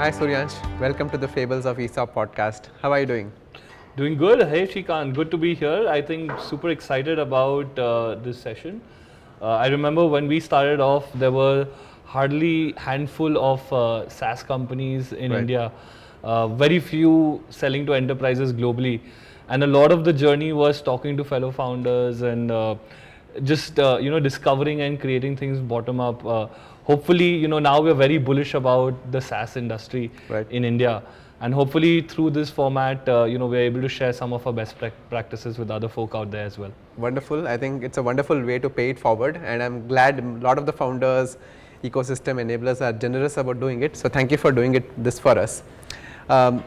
Hi Suryansh, welcome to the Fables of ESOP podcast. How are you doing? Doing good. Hey Shrikant, good to be here. I think super excited about this session. I remember when we started off, there were hardly handful of SaaS companies in Right. India, very few selling to enterprises globally, and a lot of the journey was talking to fellow founders and just discovering and creating things bottom up. Hopefully, now we're very bullish about the SaaS industry Right. in India. And hopefully through this format, we're able to share some of our best practices with other folk out there as well. Wonderful. I think it's a wonderful way to pay it forward, and I'm glad a lot of the founders, ecosystem enablers are generous about doing it. So thank you for doing this for us.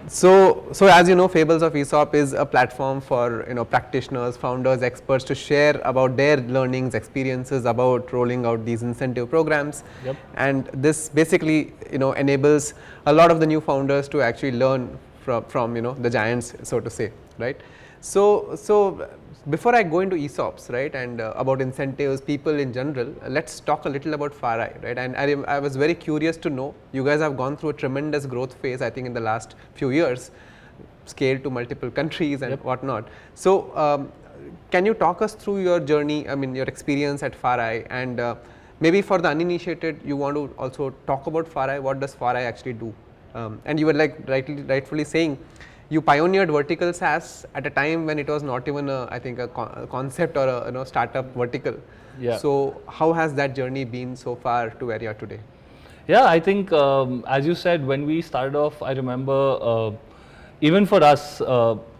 So as you know, Fables of ESOP is a platform for practitioners, founders, experts to share about their learnings, experiences about rolling out these incentive programs. Yep. And this basically enables a lot of the new founders to actually learn from the giants, so to say, right? So before I go into ESOPs, right, and about incentives, people in general, let's talk a little about FarEye, right? And I was very curious to know, you guys have gone through a tremendous growth phase, I think, in the last few years, scaled to multiple countries and whatnot. So can you talk us through your journey, I mean, your experience at FarEye, and maybe for the uninitiated, you want to also talk about FarEye. What does FarEye actually do? And you were like rightfully saying, you pioneered vertical SaaS at a time when it was not even I think a concept or a startup vertical. Yeah. So how has that journey been so far to where you are today? Yeah, I think as you said, when we started off, I remember even for us,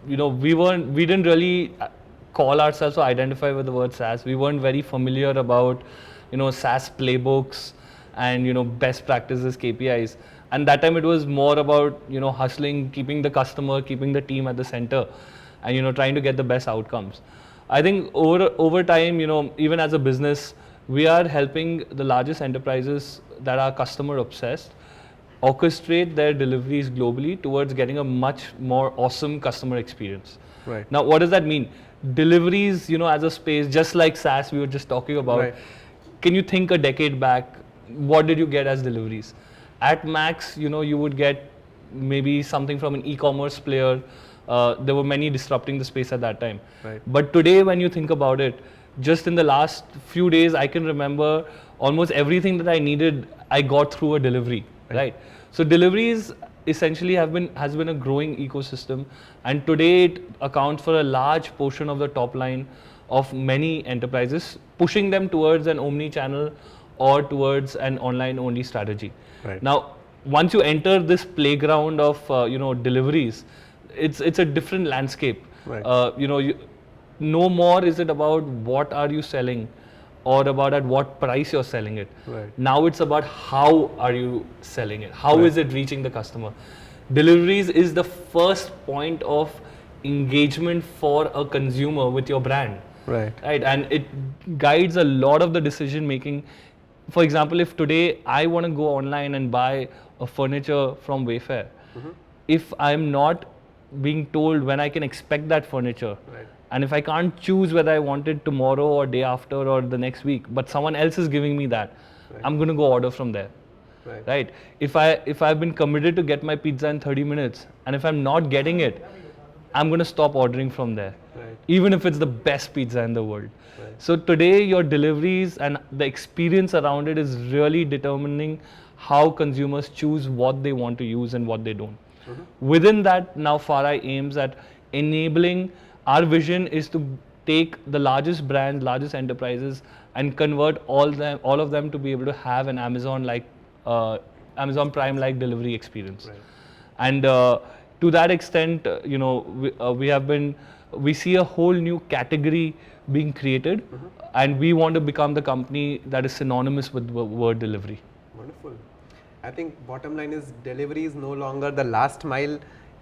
we didn't really call ourselves or identify with the word SaaS. We weren't very familiar about SaaS playbooks and best practices, KPIs. And that time it was more about hustling, keeping the customer, keeping the team at the center, and trying to get the best outcomes. I think over time, even as a business, we are helping the largest enterprises that are customer obsessed orchestrate their deliveries globally towards getting a much more awesome customer experience. Right. Now, what does that mean? Deliveries, as a space, just like SaaS we were just talking about. Right. Can you think a decade back, what did you get as deliveries? At max, you would get maybe something from an e-commerce player. There were many disrupting the space at that time. Right. But today, when you think about it, just in the last few days, I can remember almost everything that I needed, I got through a delivery, right? So deliveries essentially has been a growing ecosystem, and today it accounts for a large portion of the top line of many enterprises, pushing them towards an omni-channel or towards an online-only strategy. Right. Now, once you enter this playground of deliveries, it's a different landscape. Right. No more is it about what are you selling, or about at what price you're selling it. Right. Now it's about how are you selling it. How is it reaching the customer? Deliveries is the first point of engagement for a consumer with your brand. Right. Right, and it guides a lot of the decision making. For example, if today I want to go online and buy a furniture from Wayfair, if I'm not being told when I can expect that furniture, Right. and if I can't choose whether I want it tomorrow or day after or the next week, but someone else is giving me that, I'm going to go order from there. Right. If I've been committed to get my pizza in 30 minutes, and if I'm not getting it, I'm going to stop ordering from there. Right. Even if it's the best pizza in the world. Right. So today your deliveries and the experience around it is really determining how consumers choose what they want to use and what they don't. Within that, now FarEye aims at enabling, our vision is to take the largest brands, largest enterprises, and convert all of them to be able to have an Amazon-like, Amazon Prime-like delivery experience. Right. And to that extent, we see a whole new category being created, and we want to become the company that is synonymous with the word delivery. Wonderful. I think bottom line is delivery is no longer the last mile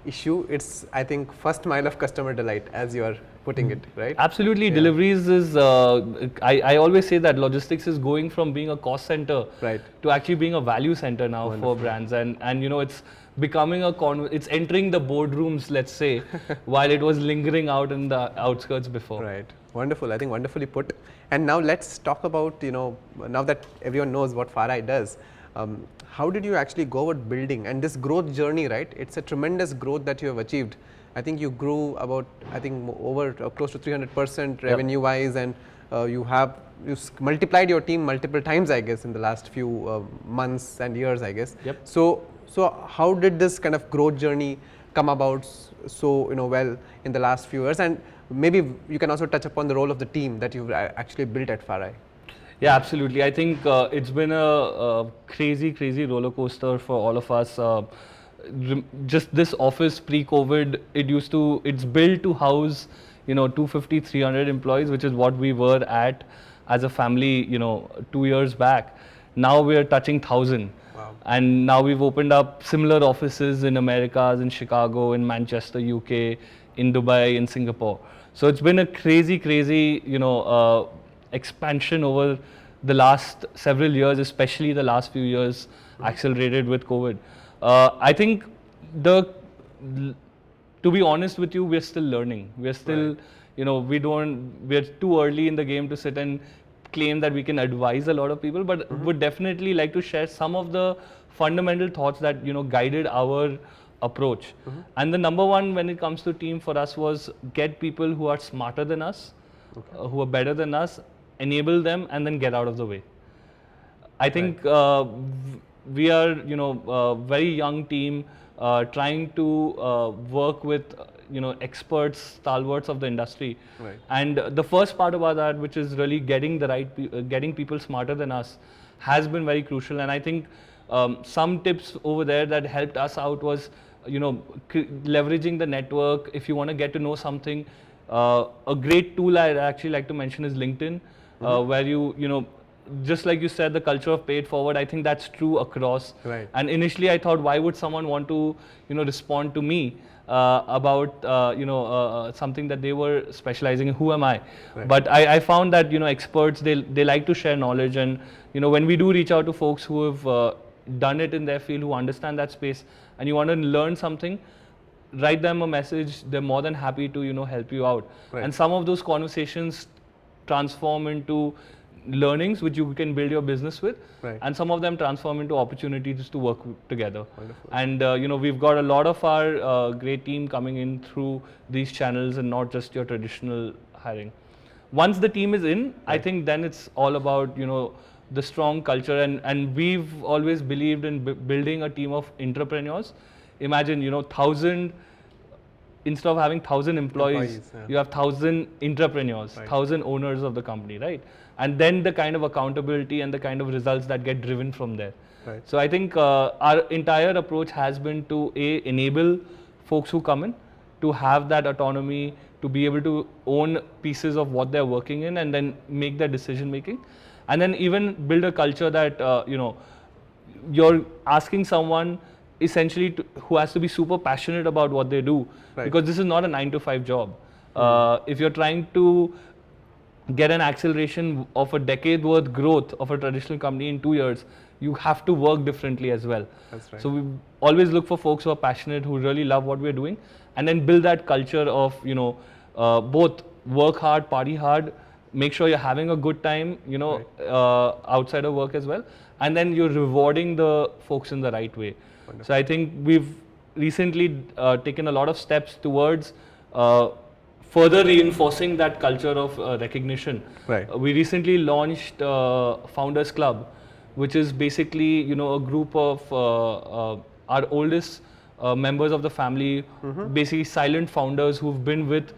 issue. It's, I think, first mile of customer delight, as you are putting it, right? Absolutely. Yeah. Deliveries is, I always say that logistics is going from being a cost center to actually being a value center now for brands. And it's becoming it's entering the boardrooms, let's say, while it was lingering out in the outskirts before. Right. Wonderful. I think wonderfully put. And now let's talk about, now that everyone knows what FarEye does, How did you actually go about building and this growth journey, right? It's a tremendous growth that you have achieved. I think you grew about, I think over close to 300% revenue wise, and you multiplied your team multiple times, I guess, in the last few months and years, I guess. Yep. So how did this kind of growth journey come about so well in the last few years, and maybe you can also touch upon the role of the team that you've actually built at FarEye. Yeah, absolutely. I think it's been a crazy roller coaster for all of us. Just this office pre-COVID, it's built to house 250, 300 employees, which is what we were at as a family 2 years back. Now we're touching 1,000. Wow. And now we've opened up similar offices in Americas, in Chicago, in Manchester, UK, in Dubai, in Singapore. So it's been a crazy expansion over the last several years, especially the last few years, accelerated with COVID. I think to be honest with you, we're still learning. We're still, we're too early in the game to sit and claim that we can advise a lot of people, but would definitely like to share some of the fundamental thoughts that guided our approach. And the number one when it comes to team for us was get people who are smarter than us, who are better than us, enable them, and then get out of the way. I think we are a very young team trying to work with experts, stalwarts of the industry. Right. And the first part about that, which is really getting getting people smarter than us, has been very crucial. And I think some tips over there that helped us out was leveraging the network. If you want to get to know something, a great tool I'd actually like to mention is LinkedIn, where you just like you said, the culture of paid forward, I think that's true across. Right. And initially I thought, why would someone want to respond to me about something that they were specializing in? Who am I? Right. But I found that experts, they like to share knowledge, and when we do reach out to folks who have done it in their field, who understand that space, and you want to learn something, write them a message. They're more than happy to help you out. Right. And some of those conversations transform into learnings which you can build your business with, right. and some of them transform into opportunities to work together. Wonderful. And we've got a lot of our great team coming in through these channels, and not just your traditional hiring. Once the team is in, right. I think then it's all about the strong culture, and we've always believed in building a team of entrepreneurs. Imagine 1,000, instead of having 1,000 employees, you have 1,000 entrepreneurs, right. 1,000 owners of the company, right? And then the kind of accountability and the kind of results that get driven from there. Right. So I think our entire approach has been to enable folks who come in to have that autonomy, to be able to own pieces of what they're working in, and then make their decision making, and then even build a culture that you're asking someone essentially who has to be super passionate about what they do, right. Because this is not a 9-to-5 job. If you're trying to get an acceleration of a decade worth growth of a traditional company in 2 years, you have to work differently as well. That's right. So we always look for folks who are passionate, who really love what we're doing, and then build that culture of both work hard, party hard, make sure you're having a good time right. Outside of work as well, and then you're rewarding the folks in the right way. Wonderful. So I think we've recently taken a lot of steps towards further reinforcing that culture of recognition. Right. We recently launched Founders Club, which is basically a group of our oldest members of the family, basically silent founders who've been with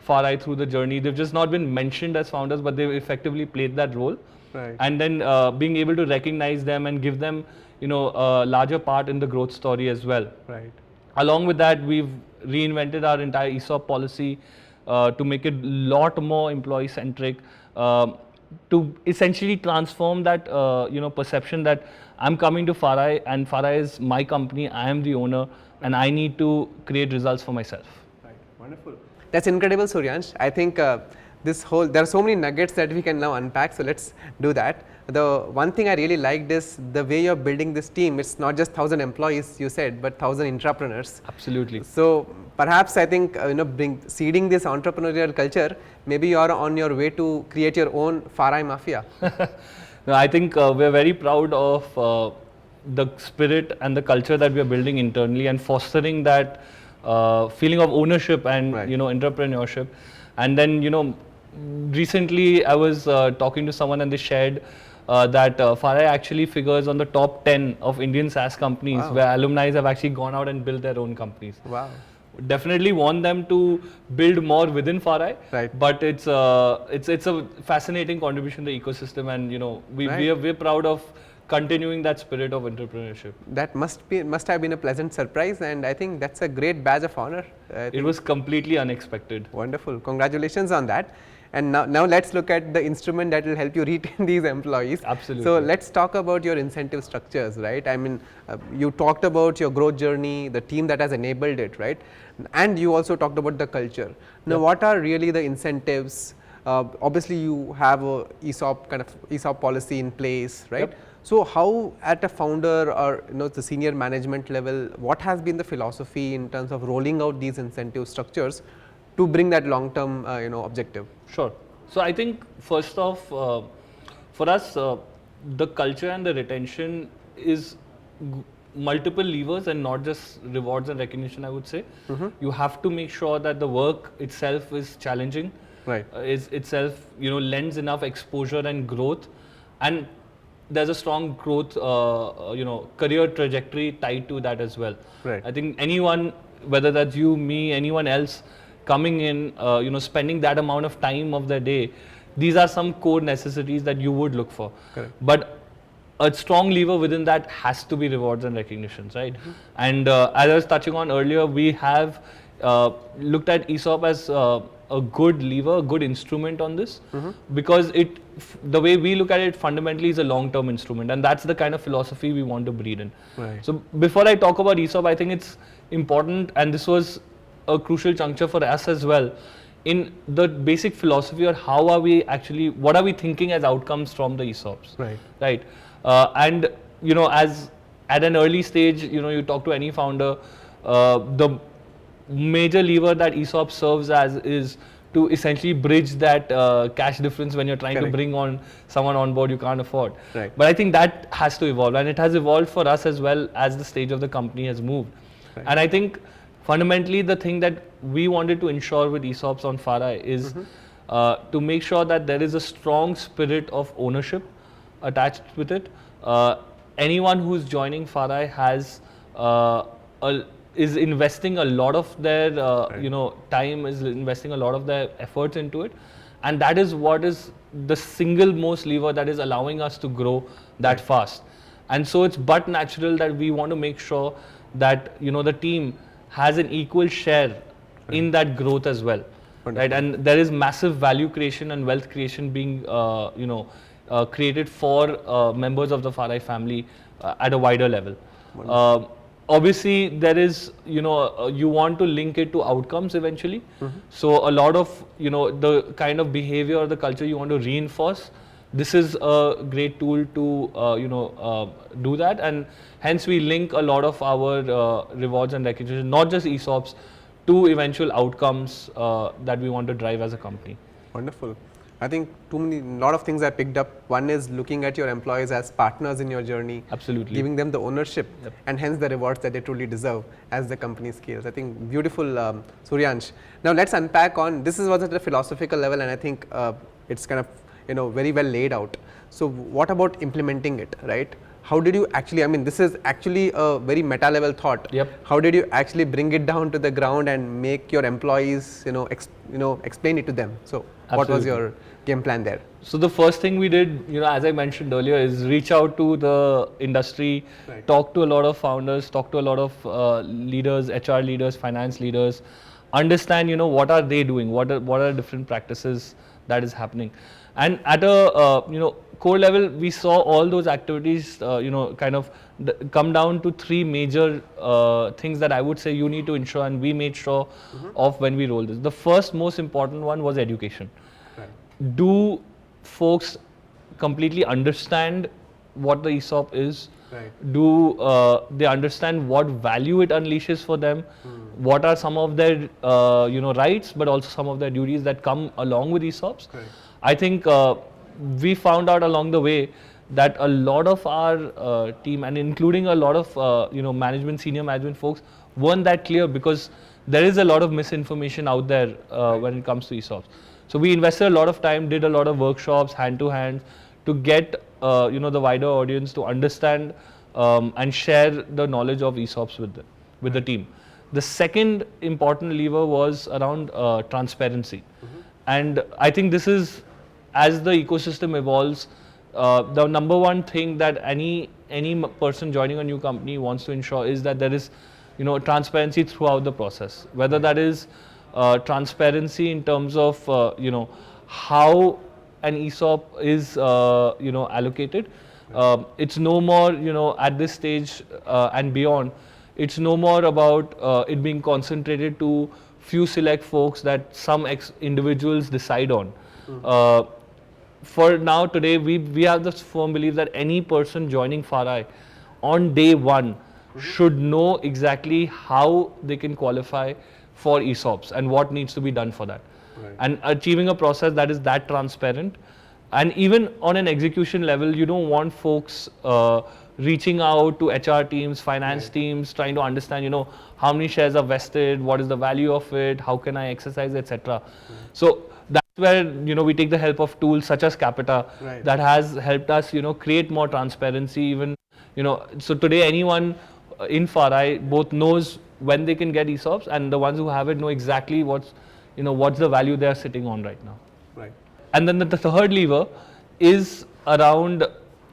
FarEye through the journey. They've just not been mentioned as founders, but they've effectively played that role. Right. And then being able to recognize them and give them a larger part in the growth story as well. Right. Along with that, we've reinvented our entire ESOP policy to make it a lot more employee centric, to essentially transform that perception that I'm coming to FarEye and FarEye is my company, I am the owner, and I need to create results for myself. Right. Wonderful. That's incredible, Suryansh. I think there are so many nuggets that we can now unpack, so let's do that. The one thing I really liked is the way you're building this team. It's not just 1,000 employees, you said, but 1,000 entrepreneurs. Absolutely. So perhaps I think seeding this entrepreneurial culture, maybe you're on your way to create your own FarEye mafia. No, I think we're very proud of the spirit and the culture that we are building internally and fostering that feeling of ownership and entrepreneurship. And then recently I was talking to someone and they shared that FarEye actually figures on the top 10 of Indian SaaS companies where alumni have actually gone out and built their own companies. Wow. Definitely want them to build more within FarEye, but it's a fascinating contribution to the ecosystem, and we're proud of continuing that spirit of entrepreneurship. That must have been a pleasant surprise, and I think that's a great badge of honor. It was completely unexpected. Wonderful, congratulations on that. And now let's look at the instrument that will help you retain these employees. Absolutely. So let's talk about your incentive structures, right? I mean, you talked about your growth journey, the team that has enabled it, right? And you also talked about the culture. Now, what are really the incentives? Obviously, you have a ESOP policy in place, right? So how at a founder or the senior management level, what has been the philosophy in terms of rolling out these incentive structures to bring that long-term objective? Sure. So I think first off, for us, the culture and the retention is multiple levers and not just rewards and recognition, I would say. You have to make sure that the work itself is challenging, is itself lends enough exposure and growth, and there's a strong growth career trajectory tied to that as well. I think anyone, whether that's you, me, anyone else coming in, spending that amount of time of their day, these are some core necessities that you would look for. But a strong lever within that has to be rewards and recognitions, right? And as I was touching on earlier, we have looked at ESOP as a good lever, a good instrument on this, because the way we look at it fundamentally is a long-term instrument, and that's the kind of philosophy we want to breed in. So before I talk about ESOP, I think it's important, and this was a crucial juncture for us as well, in the basic philosophy, or what are we thinking as outcomes from the ESOPs, right? And as at an early stage, you talk to any founder, the major lever that ESOP serves as is to essentially bridge that cash difference when you're trying to bring on someone on board you can't afford. But I think that has to evolve, and it has evolved for us as well as the stage of the company has moved. And I think fundamentally the thing that we wanted to ensure with ESOPs on FarEye is to make sure that there is a strong spirit of ownership attached with it. Anyone who's joining FarEye has is investing a lot of their time, is investing a lot of their efforts into it, and that is what is the single most lever that is allowing us to grow that fast. And so it's but natural that we want to make sure that the team has an equal share in that growth as well. And there is massive value creation and wealth creation being created for members of the FarEye family at a wider level. Obviously, there is, you want to link it to outcomes eventually. So a lot of, the kind of behavior or the culture you want to reinforce, this is a great tool to, do that. And hence we link a lot of our rewards and recognition, not just ESOPs, to eventual outcomes that we want to drive as a company. Wonderful. I think lot of things I picked up. One is looking at your employees as partners in your journey. Absolutely. Giving them the ownership and hence the rewards that they truly deserve as the company scales. I think beautiful, Suryansh. Now let's unpack on, this was at a philosophical level, and I think it's kind of very well laid out. So what about implementing it, right? How did you actually, I mean, this is actually a very meta level thought. How did you actually bring it down to the ground and make your employees, explain it to them? So what was your game plan there? So the first thing we did, as I mentioned earlier, is reach out to the industry, talk to a lot of founders, talk to a lot of leaders, HR leaders, finance leaders, understand, what are they doing, what are different practices that is happening. And at a, core level, we saw all those activities, kind of come down to three major things that I would say you need to ensure, and we made sure of when we rolled this. The first most important one was education. Do folks completely understand what the ESOP is? Do they understand what value it unleashes for them? What are some of their rights, but also some of their duties that come along with ESOPs? I think we found out along the way that a lot of our team, and including a lot of management, senior management folks, weren't that clear, because there is a lot of misinformation out there when it comes to ESOPs. So we invested a lot of time, did a lot of workshops, hand to hand, to get the wider audience to understand and share the knowledge of ESOPs with the team. The second important lever was around transparency. And I think this is, as the ecosystem evolves, the number one thing that any person joining a new company wants to ensure is that there is transparency throughout the process, whether that is transparency in terms of how an ESOP is allocated. It's no more, at this stage and beyond, it's no more about it being concentrated to few select folks that some individuals decide on. For now, today, we have this firm belief that any person joining FarEye on day one should know exactly how they can qualify for ESOPs and what needs to be done for that. Right. And achieving a process that is that transparent. And even on an execution level, you don't want folks reaching out to HR teams, finance teams, trying to understand, how many shares are vested, what is the value of it, how can I exercise, etc. So that's where we take the help of tools such as Capita that has helped us create more transparency. Even so today anyone in FarEye both knows when they can get ESOPs, and the ones who have it know exactly what's the value they are sitting on right now. Right. And then the third lever is around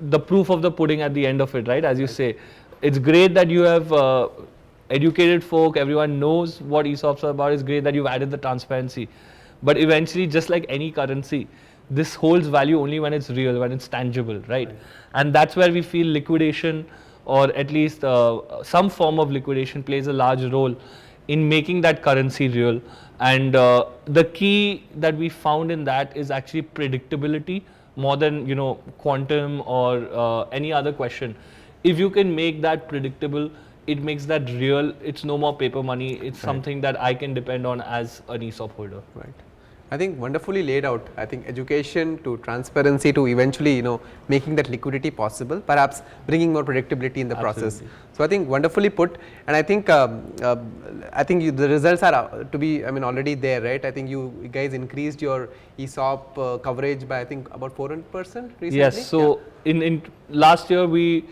the proof of the pudding at the end of it, right? As you say, it's great that you have educated folk, everyone knows what ESOPs are about. It's great that you've added the transparency. But eventually, just like any currency, this holds value only when it's real, when it's tangible, right? And that's where we feel liquidation, or at least some form of liquidation, plays a large role in making that currency real. And the key that we found in that is actually predictability more than quantum or any other question. If you can make that predictable, it makes that real. It's no more paper money. It's something that I can depend on as an ESOP holder. Right. I think wonderfully laid out. I think education to transparency to eventually, making that liquidity possible, perhaps bringing more predictability in the process. So I think wonderfully put, and I think the results are to be, already there, right? I think you guys increased your ESOP coverage by, I think, about 400% recently. Yes. So in last year we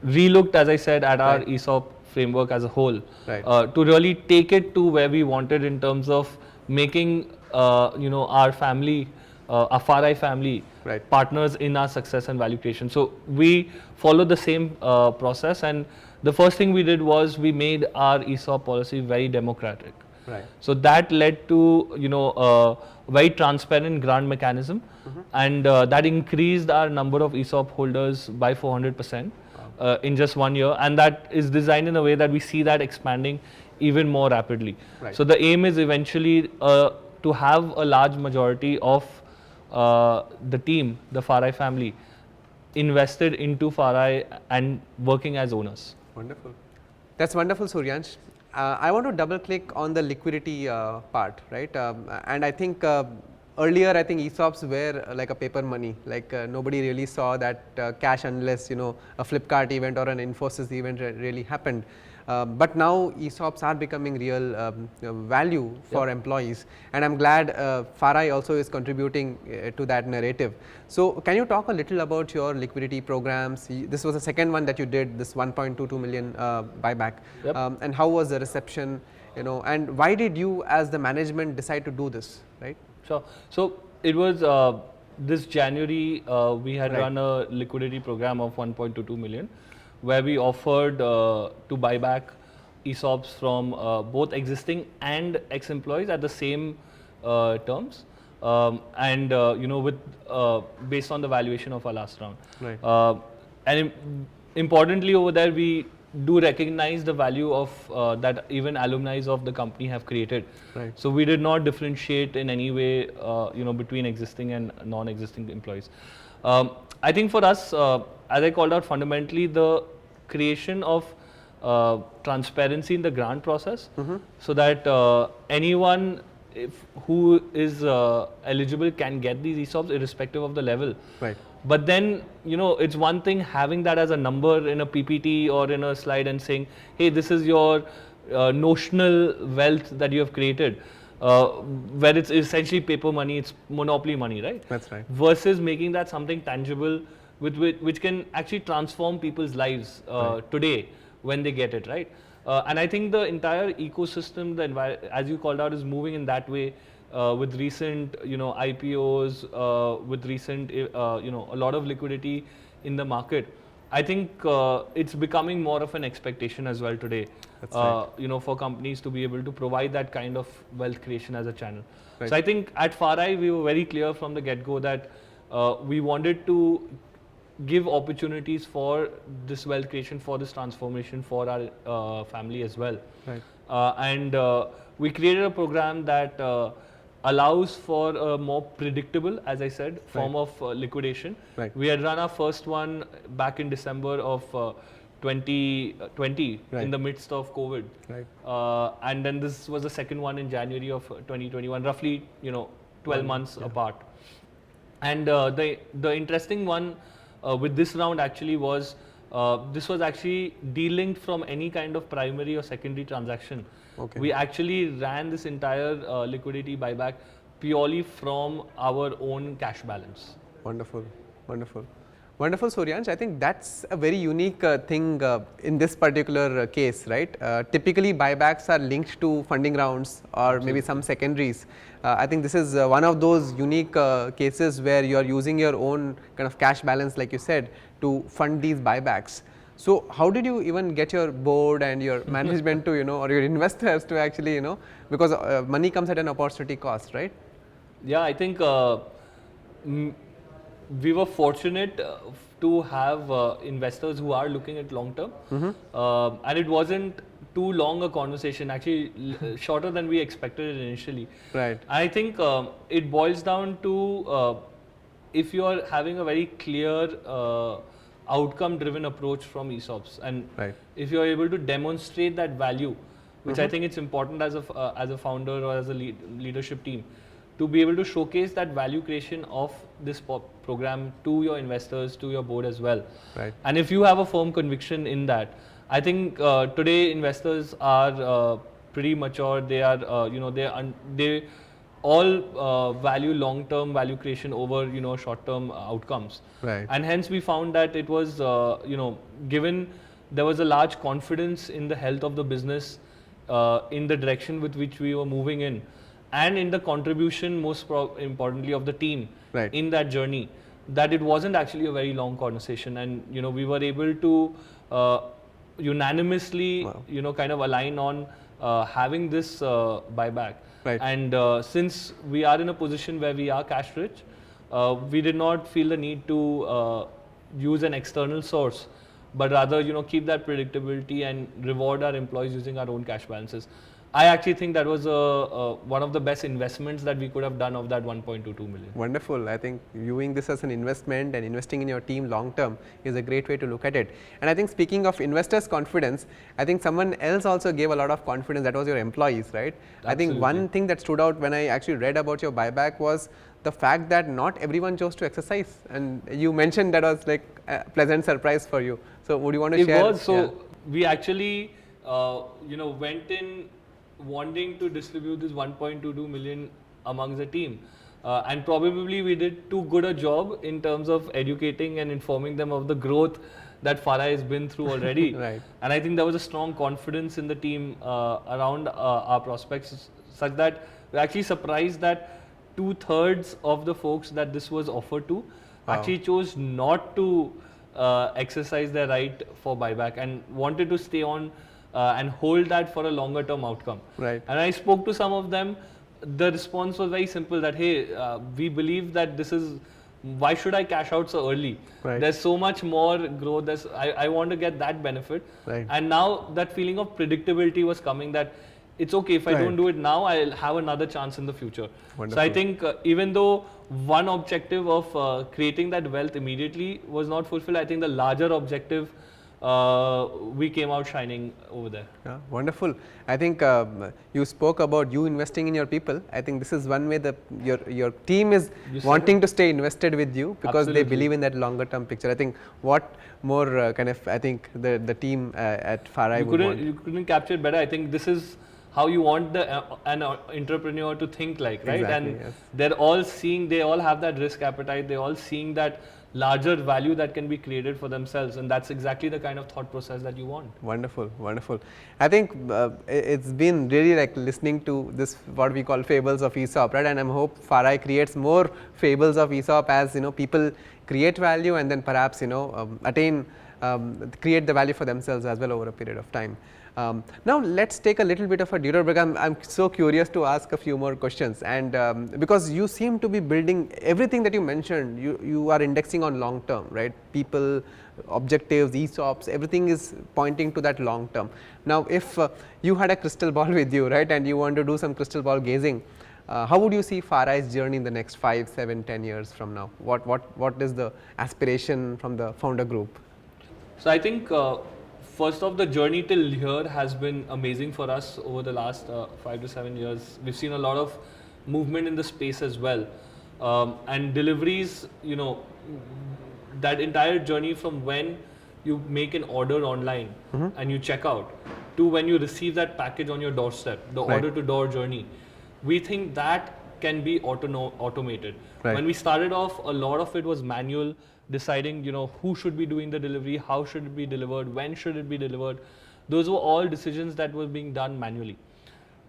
relooked, as I said, at our ESOP framework as a whole, to really take it to where we wanted in terms of making our family, our FarEye family, partners in our success and value creation. So we followed the same process, and the first thing we did was we made our ESOP policy very democratic. Right. So that led to a very transparent grant mechanism, and that increased our number of ESOP holders by 400% in just 1 year, and that is designed in a way that we see that expanding even more rapidly. Right. So the aim is eventually to have a large majority of the team, the FarEye family, invested into FarEye and working as owners. Wonderful. That's wonderful, Suryansh. I want to double click on the liquidity part, right? And I think earlier, I think ESOPs were like a paper money, like nobody really saw that cash unless, a Flipkart event or an Infosys event really happened. But now ESOPs are becoming real value for employees, and I'm glad FarEye also is contributing to that narrative. So can you talk a little about your liquidity programs? This was the second one that you did, this 1.22 million buyback, and how was the reception, and why did you as the management decide to do this, right? Sure. So it was this January we had run a liquidity program of 1.22 million. Where we offered to buy back ESOPs from both existing and ex-employees at the same terms, and with based on the valuation of our last round. Right. And importantly, over there we do recognize the value of that even alumni of the company have created. Right. So we did not differentiate in any way, between existing and non-existing employees. I think for us, as I called out, fundamentally the creation of transparency in the grant process, so that anyone who is eligible can get these ESOPs irrespective of the level. Right. But then, it's one thing having that as a number in a PPT or in a slide and saying, hey, this is your notional wealth that you have created, where it's essentially paper money, it's monopoly money, right? That's right. Versus making that something tangible which can actually transform people's lives today when they get it, right? And I think the entire ecosystem, as you called out, is moving in that way. With recent, IPOs, with recent, a lot of liquidity in the market. I think it's becoming more of an expectation as well today. That's right. For companies to be able to provide that kind of wealth creation as a channel. Right. So I think at FarEye we were very clear from the get-go that we wanted to give opportunities for this wealth creation, for this transformation for our family as well. Right. And we created a program that allows for a more predictable, as I said, form of liquidation. Right. We had run our first one back in December of 2020 in the midst of COVID. Right. And then this was the second one in January of 2021, roughly 12 months apart. And the interesting one with this round actually was this was actually delinked from any kind of primary or secondary transaction. Okay. We actually ran this entire liquidity buyback purely from our own cash balance. Wonderful, wonderful. Wonderful, Suryansh. I think that's a very unique thing in this particular case, right? Typically, buybacks are linked to funding rounds or maybe some secondaries. I think this is one of those unique cases where you are using your own kind of cash balance, like you said, to fund these buybacks. So, how did you even get your board and your management to, or your investors to actually, because money comes at an opportunity cost, right? Yeah, I think we were fortunate to have investors who are looking at long term, and it wasn't too long a conversation. Actually, shorter than we expected it initially. Right. I think it boils down to if you are having a very clear outcome-driven approach from ESOPs, and if you are able to demonstrate that value, which I think it's important as a founder or as a leadership team, to be able to showcase that value creation of this program to your investors, to your board as well. Right. And if you have a firm conviction in that, I think today investors are pretty mature. They are, they all value long-term value creation over, short-term outcomes. Right. And hence we found that it was, given there was a large confidence in the health of the business, in the direction with which we were moving in, and in the contribution, most importantly, of the team in that journey, that it wasn't actually a very long conversation, and we were able to unanimously, kind of align on having this buyback. Right. And since we are in a position where we are cash rich, we did not feel the need to use an external source, but rather keep that predictability and reward our employees using our own cash balances. I actually think that was one of the best investments that we could have done of that 1.22 million. Wonderful. I think viewing this as an investment and investing in your team long term is a great way to look at it. And I think speaking of investors' confidence, I think someone else also gave a lot of confidence. That was your employees, right? Absolutely. I think one thing that stood out when I actually read about your buyback was the fact that not everyone chose to exercise. And you mentioned that was like a pleasant surprise for you. So would you want to share? It was. So we actually, went in wanting to distribute this 1.22 million amongst the team, and probably we did too good a job in terms of educating and informing them of the growth that FarEye has been through already. Right. And I think there was a strong confidence in the team around our prospects, such that we're actually surprised that 2/3 of the folks that this was offered to actually chose not to exercise their right for buyback and wanted to stay on and hold that for a longer term outcome. Right. And I spoke to some of them. The response was very simple, that hey, we believe that this is, why should I cash out so early? Right. There's so much more growth. I want to get that benefit. Right. And now that feeling of predictability was coming, that it's okay if I don't do it now, I'll have another chance in the future. Wonderful. So I think even though one objective of creating that wealth immediately was not fulfilled, I think the larger objective we came out shining over there. Yeah, wonderful. I think you spoke about you investing in your people. I think this is one way that your team is wanting to stay invested with you because they believe in that longer term picture. I think what more kind of I think the team at FarEye would want. You couldn't capture it better. I think this is how you want an entrepreneur to think like, right? Exactly, And yes. they're all seeing, they all have that risk appetite. They're all seeing that larger value that can be created for themselves, and that's exactly the kind of thought process that you want. Wonderful, wonderful. I think it's been really like listening to this what we call fables of ESOP, right? And I hope FarEye creates more fables of ESOP as people create value and then perhaps attain create the value for themselves as well over a period of time. Now let's take a little bit of a detour because I'm so curious to ask a few more questions, and because you seem to be building everything that you mentioned, you are indexing on long term, right? People, objectives, ESOPs, everything is pointing to that long term. Now if you had a crystal ball with you, right, and you want to do some crystal ball gazing, how would you see FarEye's journey in the next 5, 7, 10 years from now? What is the aspiration from the founder group? So I think first off, the journey till here has been amazing for us over the last 5 to 7 years. We've seen a lot of movement in the space as well, and deliveries. That entire journey from when you make an order online and you check out to when you receive that package on your doorstep, the Right. order to door journey, we think that can be automated. Right. When we started off, a lot of it was manual, deciding who should be doing the delivery, how should it be delivered, when should it be delivered. Those were all decisions that were being done manually.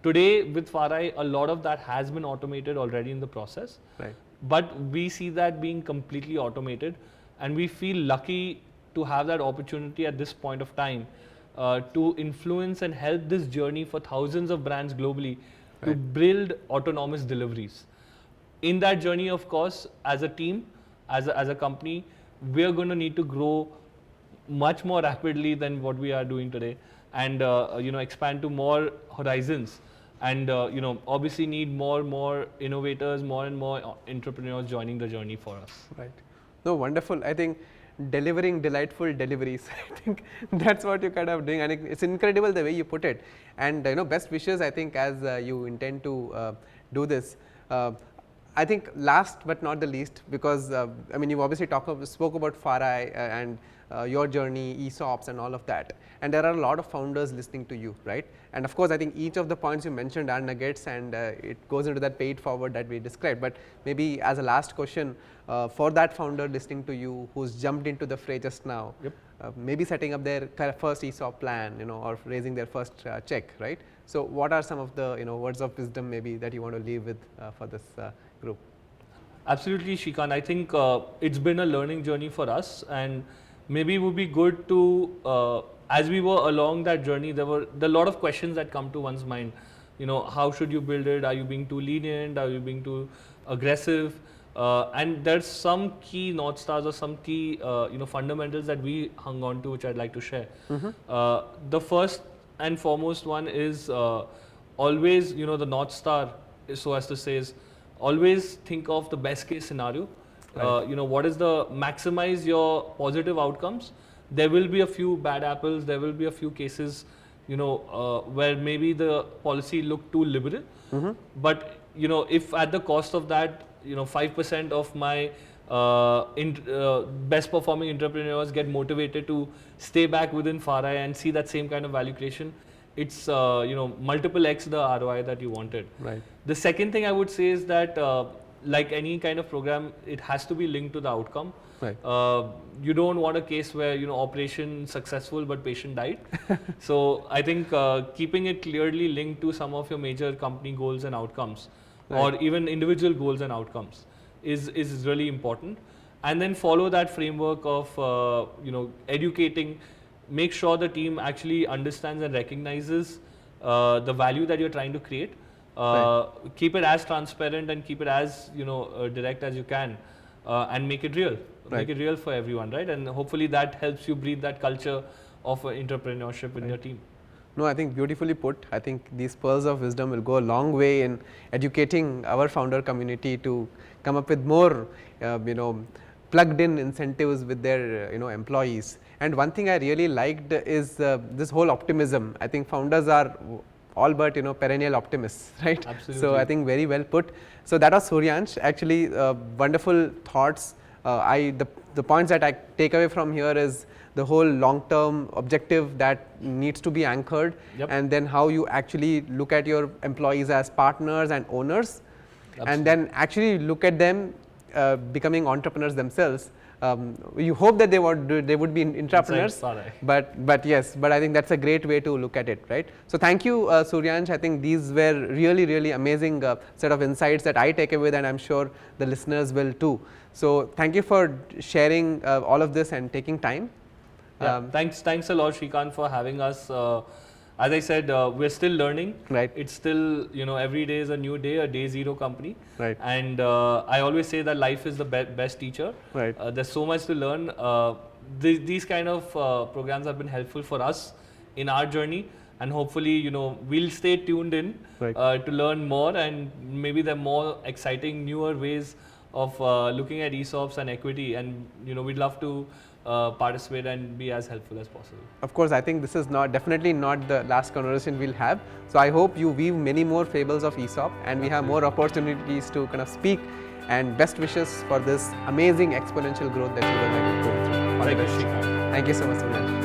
Today with FarEye, a lot of that has been automated already in the process. Right. But we see that being completely automated, and we feel lucky to have that opportunity at this point of time to influence and help this journey for thousands of brands globally to build autonomous deliveries. In that journey, of course, as a team, as a company, we are going to need to grow much more rapidly than what we are doing today, and expand to more horizons, and obviously need more innovators, more and more entrepreneurs joining the journey for us. Right. No, wonderful. I think delivering delightful deliveries. I think that's what you're kind of doing, and it's incredible the way you put it. And best wishes. I think as you intend to do this. I think last but not the least, because I mean you obviously spoke about FarEye and your journey, ESOPs and all of that, and there are a lot of founders listening to you, right? And of course, I think each of the points you mentioned are nuggets, and it goes into that paid forward that we described. But maybe as a last question for that founder listening to you, who's jumped into the fray just now, maybe setting up their kind of first ESOP plan, or raising their first check, right? So, what are some of the words of wisdom maybe that you want to leave with for this group? Absolutely, Shrikant. I think it's been a learning journey for us, and maybe it would be good to, as we were along that journey, there were a lot of questions that come to one's mind. How should you build it? Are you being too lenient? Are you being too aggressive? And there's some key North Stars or some key fundamentals that we hung on to, which I'd like to share. The first and foremost one is always, the North Star, so as to say, is always think of the best case scenario. What is the maximize your positive outcomes. There will be a few bad apples. There will be a few cases, where maybe the policy looked too liberal. But if at the cost of that, 5% of my best performing entrepreneurs get motivated to stay back within FarEye and see that same kind of value creation, it's multiple X the ROI that you wanted. Right. The second thing I would say is that like any kind of program, it has to be linked to the outcome. Right. You don't want a case where operation successful but patient died. So I think keeping it clearly linked to some of your major company goals and outcomes, or even individual goals and outcomes, is really important. And then follow that framework of educating. Make sure the team actually understands and recognizes the value that you're trying to create. Keep it as transparent and keep it as direct as you can, and make it real. Make it real for everyone, right? And hopefully that helps you breathe that culture of entrepreneurship in your team. No, I think beautifully put. I think these pearls of wisdom will go a long way in educating our founder community to come up with more, plugged in incentives with their, employees. And one thing I really liked is this whole optimism. I think founders are all but perennial optimists, right? Absolutely. So I think very well put. So that was Suryansh. Actually, wonderful thoughts. The points that I take away from here is the whole long-term objective that needs to be anchored, Yep. and then how you actually look at your employees as partners and owners, and then actually look at them becoming entrepreneurs themselves. You hope that they would be entrepreneurs, but yes, but I think that's a great way to look at it, right? So thank you, Suryansh. I think these were really amazing set of insights that I take away, and I'm sure the listeners will too. So thank you for sharing all of this and taking time. Yeah, thanks a lot, Shrikant, for having us. As I said, we're still learning. Right. It's still, every day is a new day, a day zero company. Right. And I always say that life is the best teacher. Right. There's so much to learn. These kind of programs have been helpful for us in our journey. And hopefully, we'll stay tuned in to learn more, and maybe there are more exciting, newer ways of looking at ESOPs and equity. And, we'd love to participate and be as helpful as possible. Of course, I think this is definitely not the last conversation we'll have. So I hope you weave many more fables of ESOP, and we have more opportunities to kind of speak. And best wishes for this amazing exponential growth that you are going through. Thank you, Shrikant. Thank you so much, Suryansh.